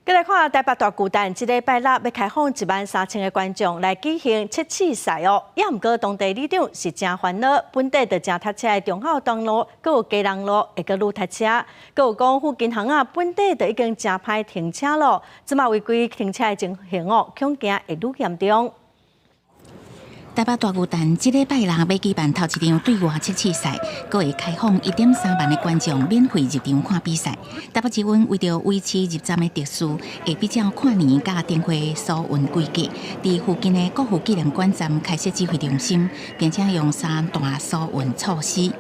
再来看台北大巨蛋，这礼拜六要开放13000个观众来举行七七赛哦。也毋过当地里长是真烦恼，本地就正塞车的中孝东路，佮有基隆路会佮愈塞车，佮有讲附近巷仔本地就已经真歹停车咯，即马违规停车的情形哦，恐惊会愈严重。 台北大巨蛋这礼拜六要举办头一场对外七七赛，阁会开放1.3万的观众免费入场看比赛。台北捷运为着维持入站的特殊，会比照跨年甲灯会疏运规格，伫附近的国父纪念馆站开设指挥中心，并且用3大疏运措施。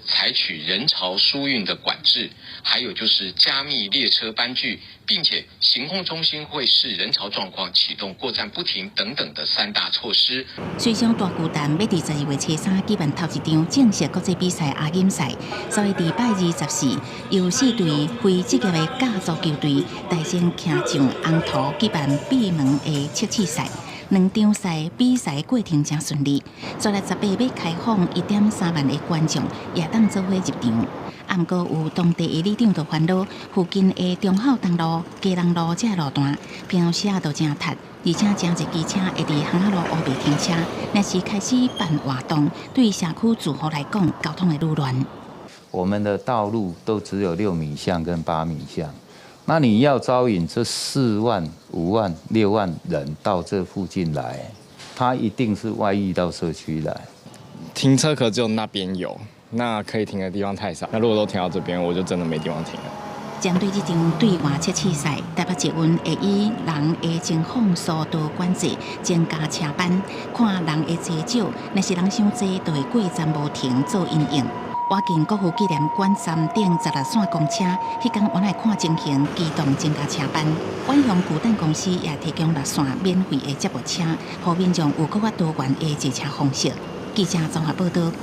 采取人潮疏运的管制，还有就是加密列车班距，并且行控中心会视人潮状况启动过站不停等等的3大措施。虽上大巨蛋要伫12月初3举办头一场正式国际比赛亚锦赛，所以伫拜24由4队非职业的甲组球队带先骑上红土举办闭门的七七赛。 2场赛比赛过程真顺利，昨日18要开放1.3万的观众，也当做伙入场。毋过有当地的里长就烦恼，附近的中孝东路、基隆路这路段，平时都真塞，而且真侪机车会伫巷仔路乌白停车，若是开始办活动，对社区住户来讲，交通会愈乱。我们的道路都只有6米巷跟8米巷。 那你要招引这4万、5万、6万人到这附近来，他一定是外溢到社区来。停车可只有那边有，那可以停的地方太少。那如果都停到这边，我就真的没地方停了。针对这场对外七七赛，台北捷运会以人的前后速度管制，增加车班，看人的多少，若是人伤多，就会过站无停做因应。 我近国父纪念馆站顶16线公车，迄天原来看情形，机动增加车班。万向巨蛋公司也提供6线免费的接驳车，让民众有更多元的坐车方式。记者综合报道。